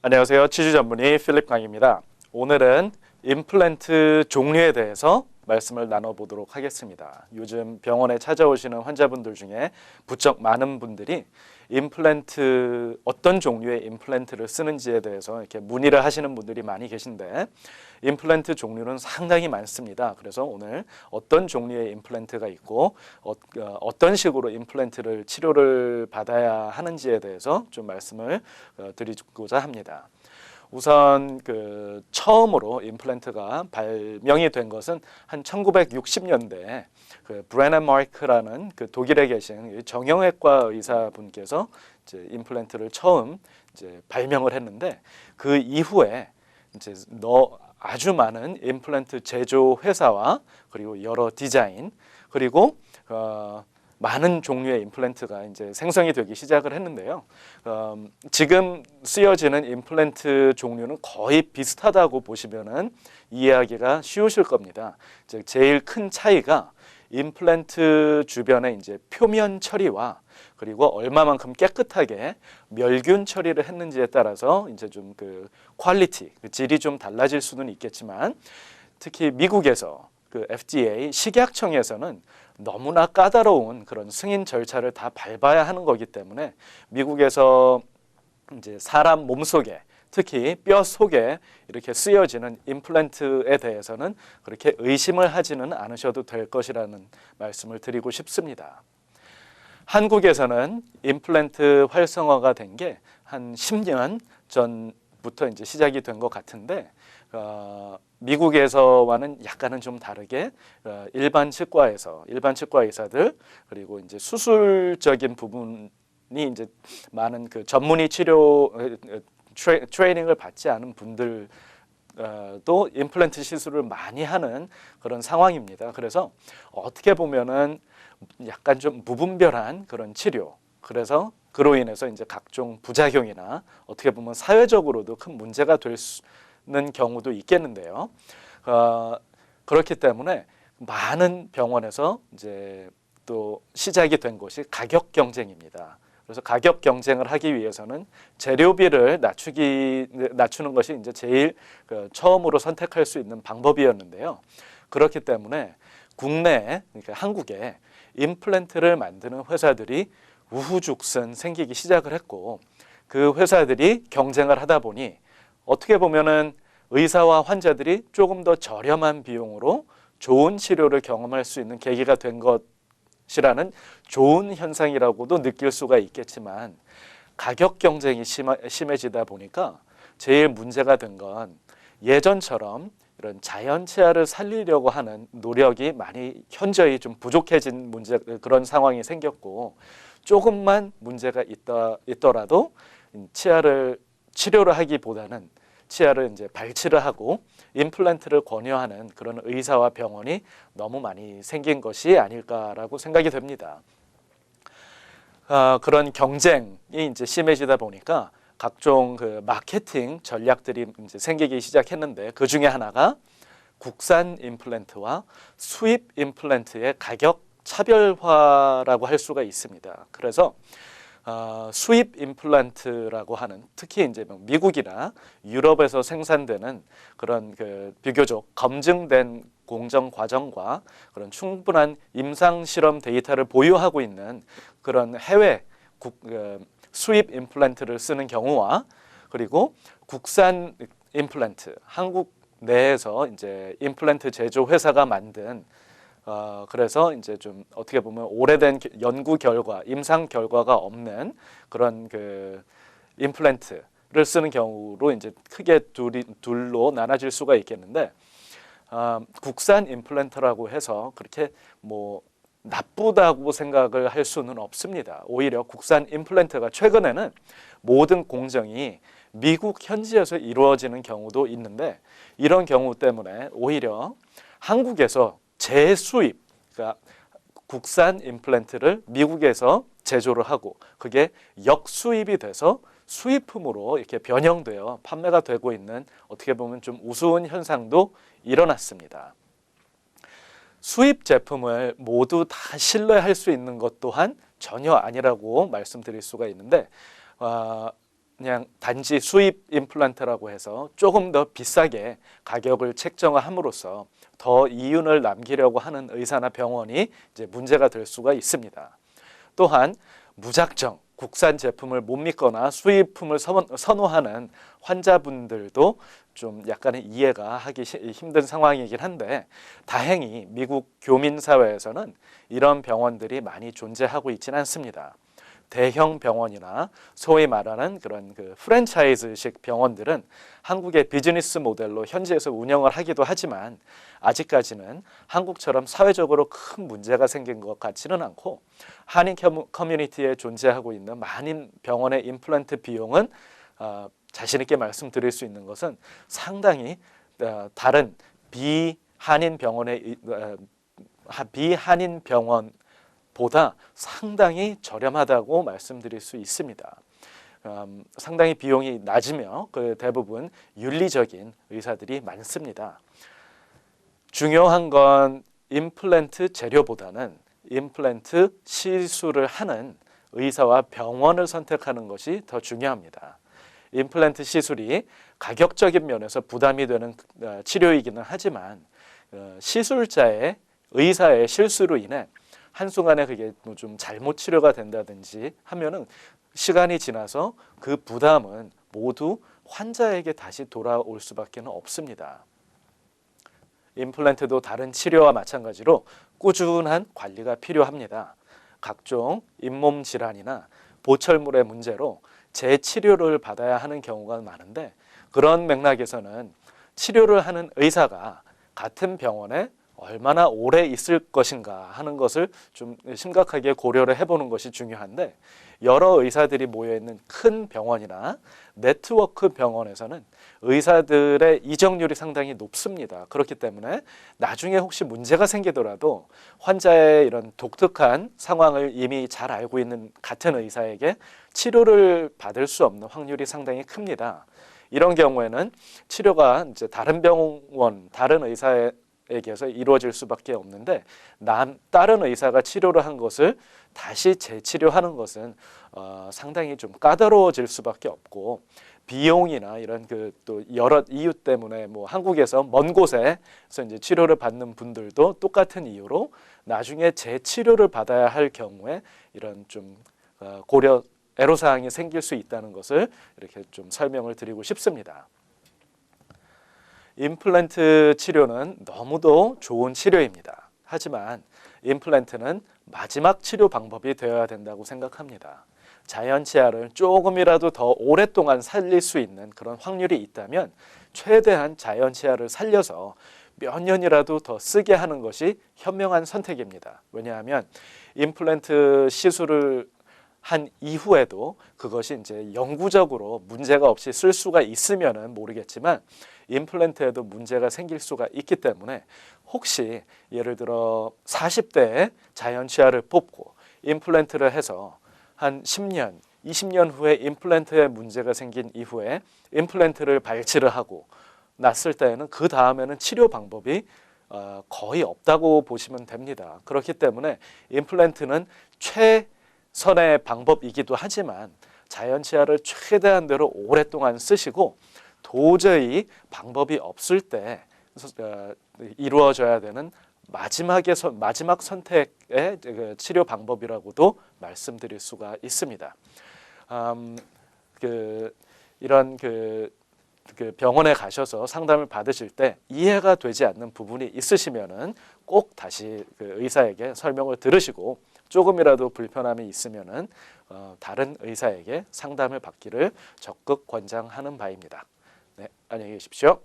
안녕하세요. 치주 전문의 필립 강입니다. 오늘은 임플란트 종류에 대해서 말씀을 나눠보도록 하겠습니다. 요즘 병원에 찾아오시는 환자분들 중에 부쩍 많은 분들이 임플란트, 어떤 종류의 임플란트를 쓰는지에 대해서 이렇게 문의를 하시는 분들이 많이 계신데, 임플란트 종류는 상당히 많습니다. 그래서 오늘 어떤 종류의 임플란트가 있고 어떤 식으로 임플란트를 치료를 받아야 하는지에 대해서 좀 말씀을 드리고자 합니다. 우선 처음으로 임플란트가 발명이 된 것은 한 1960년대 브레넨 마르크라는 독일에 계신 정형외과 의사분께서 이제 임플란트를 처음 이제 발명을 했는데, 그 이후에 이제 아주 많은 임플란트 제조 회사와 그리고 여러 디자인 그리고 많은 종류의 임플란트가 이제 생성이 되기 시작을 했는데요. 지금 쓰여지는 임플란트 종류는 거의 비슷하다고 보시면은 이해하기가 쉬우실 겁니다. 즉 제일 큰 차이가 임플란트 주변에 이제 표면 처리와 그리고 얼마만큼 깨끗하게 멸균 처리를 했는지에 따라서 이제 좀 퀄리티, 질이 좀 달라질 수는 있겠지만, 특히 미국에서 FDA 식약청에서는 너무나 까다로운 그런 승인 절차를 다 밟아야 하는 거기 때문에 미국에서 이제 사람 몸속에, 특히 뼈 속에 이렇게 쓰여지는 임플란트에 대해서는 그렇게 의심을 하지는 않으셔도 될 것이라는 말씀을 드리고 싶습니다. 한국에서는 임플란트 활성화가 된 게 한 10년 전부터 이제 시작이 된 것 같은데, 미국에서와는 약간은 좀 다르게 일반 치과 의사들 그리고 이제 수술적인 부분이 이제 많은 전문의 치료 트레이닝을 받지 않은 분들 또 임플란트 시술을 많이 하는 그런 상황입니다. 그래서 어떻게 보면은 약간 좀 무분별한 그런 치료, 그래서 그로 인해서 이제 각종 부작용이나 어떻게 보면 사회적으로도 큰 문제가 되는 경우도 있겠는데요. 그렇기 때문에 많은 병원에서 이제 또 시작이 된 것이 가격 경쟁입니다. 그래서 가격 경쟁을 하기 위해서는 재료비를 낮추는 것이 이제 제일 처음으로 선택할 수 있는 방법이었는데요. 그렇기 때문에 국내에, 그러니까 한국에 임플란트를 만드는 회사들이 우후죽순 생기기 시작을 했고, 그 회사들이 경쟁을 하다 보니 어떻게 보면은 의사와 환자들이 조금 더 저렴한 비용으로 좋은 치료를 경험할 수 있는 계기가 된 것이라는 좋은 현상이라고도 느낄 수가 있겠지만, 가격 경쟁이 심해지다 보니까 제일 문제가 된 건 예전처럼 이런 자연 치아를 살리려고 하는 노력이 많이 현저히 좀 부족해진 그런 상황이 생겼고, 조금만 문제가 있더라도 치료를 하기보다는 치아를 이제 발치를 하고 임플란트를 권유하는 그런 의사와 병원이 너무 많이 생긴 것이 아닐까라고 생각이 됩니다. 그런 경쟁이 이제 심해지다 보니까 각종 마케팅 전략들이 이제 생기기 시작했는데, 그 중에 하나가 국산 임플란트와 수입 임플란트의 가격 차별화라고 할 수가 있습니다. 그래서 수입 임플란트라고 하는, 특히 이제 미국이나 유럽에서 생산되는 그런 비교적 검증된 공정 과정과 그런 충분한 임상 실험 데이터를 보유하고 있는 그런 해외 수입 임플란트를 쓰는 경우와, 그리고 국산 임플란트, 한국 내에서 이제 임플란트 제조 회사가 만든 그래서 이제 좀 어떻게 보면 오래된 연구 결과, 임상 결과가 없는 그런 임플란트를 쓰는 경우로 이제 크게 둘로 나눠질 수가 있겠는데, 국산 임플란트라고 해서 그렇게 뭐 나쁘다고 생각을 할 수는 없습니다. 오히려 국산 임플란트가 최근에는 모든 공정이 미국 현지에서 이루어지는 경우도 있는데, 이런 경우 때문에 오히려 한국에서 재수입, 그러니까 국산 임플란트를 미국에서 제조를 하고 그게 역수입이 돼서 수입품으로 이렇게 변형되어 판매가 되고 있는, 어떻게 보면 좀 우스운 현상도 일어났습니다. 수입 제품을 모두 다 신뢰할 수 있는 것 또한 전혀 아니라고 말씀드릴 수가 있는데, 그냥 단지 수입 임플란트라고 해서 조금 더 비싸게 가격을 책정함으로써 더 이윤을 남기려고 하는 의사나 병원이 이제 문제가 될 수가 있습니다. 또한 무작정 국산 제품을 못 믿거나 수입품을 선호하는 환자분들도 좀 약간의 이해가 하기 힘든 상황이긴 한데, 다행히 미국 교민사회에서는 이런 병원들이 많이 존재하고 있지는 않습니다. 대형 병원이나 소위 말하는 그런 그 프랜차이즈식 병원들은 한국의 비즈니스 모델로 현지에서 운영을 하기도 하지만 아직까지는 한국처럼 사회적으로 큰 문제가 생긴 것 같지는 않고, 한인 커뮤니티에 존재하고 있는 많은 병원의 임플란트 비용은 자신 있게 말씀드릴 수 있는 것은 상당히 다른 비한인 병원보다 상당히 저렴하다고 말씀드릴 수 있습니다. 상당히 비용이 낮으며 그 대부분 윤리적인 의사들이 많습니다. 중요한 건 임플란트 재료보다는 임플란트 시술을 하는 의사와 병원을 선택하는 것이 더 중요합니다. 임플란트 시술이 가격적인 면에서 부담이 되는 치료이기는 하지만 시술자의 의사의 실수로 인해 한순간에 그게 좀 잘못 치료가 된다든지 하면은 시간이 지나서 그 부담은 모두 환자에게 다시 돌아올 수밖에 없습니다. 임플란트도 다른 치료와 마찬가지로 꾸준한 관리가 필요합니다. 각종 잇몸 질환이나 보철물의 문제로 재치료를 받아야 하는 경우가 많은데, 그런 맥락에서는 치료를 하는 의사가 같은 병원에 얼마나 오래 있을 것인가 하는 것을 좀 심각하게 고려를 해보는 것이 중요한데, 여러 의사들이 모여있는 큰 병원이나 네트워크 병원에서는 의사들의 이적률이 상당히 높습니다. 그렇기 때문에 나중에 혹시 문제가 생기더라도 환자의 이런 독특한 상황을 이미 잘 알고 있는 같은 의사에게 치료를 받을 수 없는 확률이 상당히 큽니다. 이런 경우에는 치료가 이제 다른 병원, 다른 의사에게서 이루어질 수밖에 없는데, 다른 의사가 치료를 한 것을 다시 재치료하는 것은 상당히 좀 까다로워질 수밖에 없고, 비용이나 이런 그 또 여러 이유 때문에 뭐 한국에서 먼 곳에서 이제 치료를 받는 분들도 똑같은 이유로 나중에 재치료를 받아야 할 경우에 이런 좀 고려 애로사항이 생길 수 있다는 것을 이렇게 좀 설명을 드리고 싶습니다. 임플란트 치료는 너무도 좋은 치료입니다. 하지만 임플란트는 마지막 치료 방법이 되어야 된다고 생각합니다. 자연치아를 조금이라도 더 오랫동안 살릴 수 있는 그런 확률이 있다면 최대한 자연치아를 살려서 몇 년이라도 더 쓰게 하는 것이 현명한 선택입니다. 왜냐하면 임플란트 시술을 한 이후에도 그것이 이제 영구적으로 문제가 없이 쓸 수가 있으면은 모르겠지만 임플란트에도 문제가 생길 수가 있기 때문에, 혹시 예를 들어 40대에 자연치아를 뽑고 임플란트를 해서 한 10년, 20년 후에 임플란트에 문제가 생긴 이후에 임플란트를 발치를 하고 났을 때에는 그 다음에는 치료 방법이 거의 없다고 보시면 됩니다. 그렇기 때문에 임플란트는 최선의 방법이기도 하지만 자연치아를 최대한대로 오랫동안 쓰시고, 도저히 방법이 없을 때 이루어져야 되는 마지막 선택의 치료 방법이라고도 말씀드릴 수가 있습니다. 이런 병원에 가셔서 상담을 받으실 때 이해가 되지 않는 부분이 있으시면은 꼭 다시 의사에게 설명을 들으시고, 조금이라도 불편함이 있으면은 다른 의사에게 상담을 받기를 적극 권장하는 바입니다. 네, 안녕히 계십시오.